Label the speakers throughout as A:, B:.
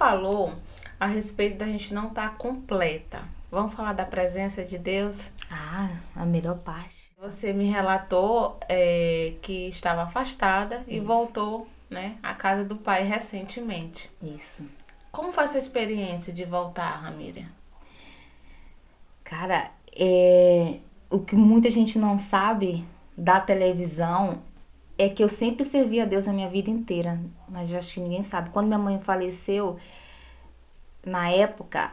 A: falou a respeito da gente não estar completa. Vamos falar da presença de Deus?
B: A melhor parte.
A: Você me relatou que estava afastada e
B: Isso.
A: voltou, né, à casa do pai recentemente.
B: Isso.
A: Como foi essa experiência de voltar, Ramíria?
B: Cara, o que muita gente não sabe da televisão é que eu sempre servi a Deus a minha vida inteira, mas eu acho que ninguém sabe. Quando minha mãe faleceu, na época,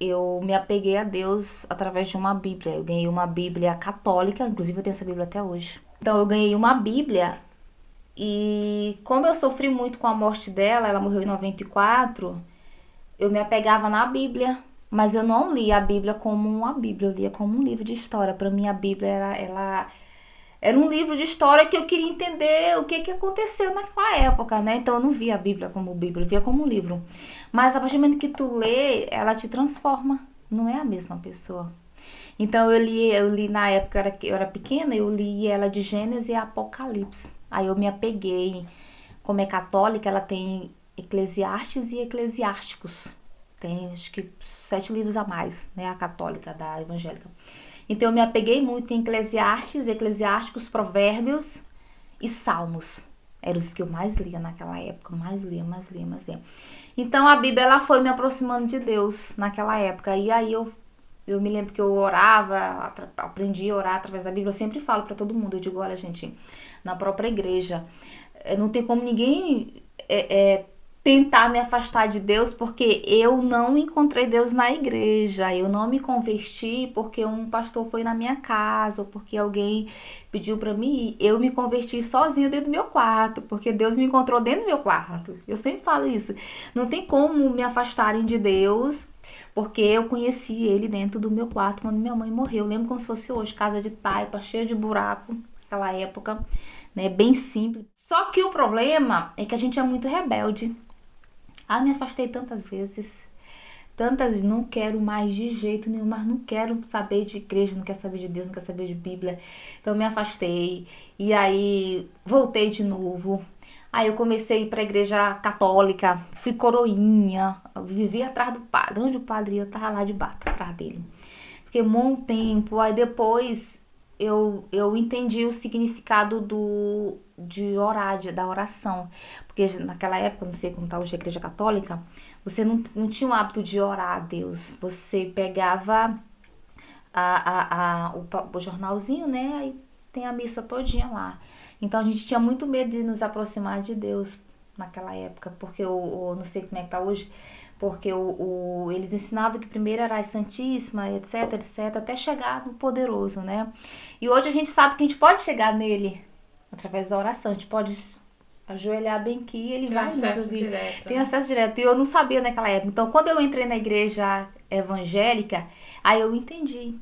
B: eu me apeguei a Deus através de uma Bíblia. Eu ganhei uma Bíblia católica, inclusive eu tenho essa Bíblia até hoje. Então eu ganhei uma Bíblia e como eu sofri muito com a morte dela, ela morreu em 94, eu me apegava na Bíblia, mas eu não lia a Bíblia como uma Bíblia, eu lia como um livro de história. Para mim a Bíblia era um livro de história que eu queria entender o que aconteceu naquela época, né? Então eu não via a Bíblia como Bíblia, eu via como um livro. Mas a partir do momento que tu lê, ela te transforma, não é a mesma pessoa. Então eu li na época eu era pequena, eu li ela de Gênesis e Apocalipse. Aí eu me apeguei, como é católica, ela tem Eclesiastes e Eclesiásticos. Tem acho que 7 livros a mais, né? A católica da evangélica. Então eu me apeguei muito em Eclesiastes, Eclesiásticos, Provérbios e Salmos. Eram os que eu mais lia naquela época, mais lia. Então a Bíblia ela foi me aproximando de Deus naquela época. E aí eu me lembro que eu orava, aprendi a orar através da Bíblia. Eu sempre falo para todo mundo, eu digo, olha gente, na própria igreja, não tem como ninguém tentar me afastar de Deus, porque eu não encontrei Deus na igreja, eu não me converti porque um pastor foi na minha casa, ou porque alguém pediu para mim, eu me converti sozinha dentro do meu quarto, porque Deus me encontrou dentro do meu quarto. Eu sempre falo isso. Não tem como me afastarem de Deus, porque eu conheci ele dentro do meu quarto quando minha mãe morreu. Eu lembro como se fosse hoje, casa de taipa, cheia de buraco, naquela época, né, bem simples. Só que o problema é que a gente é muito rebelde. Me afastei tantas, não quero mais de jeito nenhum, mas não quero saber de igreja, não quero saber de Deus, não quero saber de Bíblia. Então me afastei e aí voltei de novo. Aí eu comecei a ir para a igreja católica, fui coroinha, vivi atrás do padre, onde o padre ia, eu tava lá debaixo, atrás dele. Fiquei um bom tempo, aí depois eu entendi o significado de orar, da oração. Porque naquela época, não sei como está hoje a igreja católica, você não tinha o hábito de orar a Deus. Você pegava o jornalzinho, né? Aí tem a missa todinha lá. Então a gente tinha muito medo de nos aproximar de Deus naquela época, porque não sei como é que tá hoje, porque eles ensinavam que primeiro era a Santíssima, etc, etc, até chegar no Poderoso, né? E hoje a gente sabe que a gente pode chegar nele através da oração, a gente pode ajoelhar bem aqui, ele vai nos ouvir.
A: Direto,
B: Tem
A: né?
B: acesso direto. E eu não sabia naquela época. Então, quando eu entrei na igreja evangélica, aí eu entendi.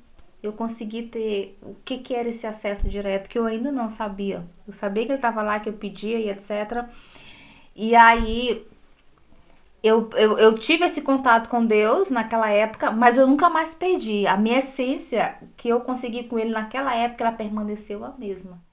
B: Eu consegui ter o que era esse acesso direto, que eu ainda não sabia. Eu sabia que ele estava lá, que eu pedia e etc. E aí eu tive esse contato com Deus naquela época, mas eu nunca mais perdi. A minha essência que eu consegui com ele naquela época, ela permaneceu a mesma.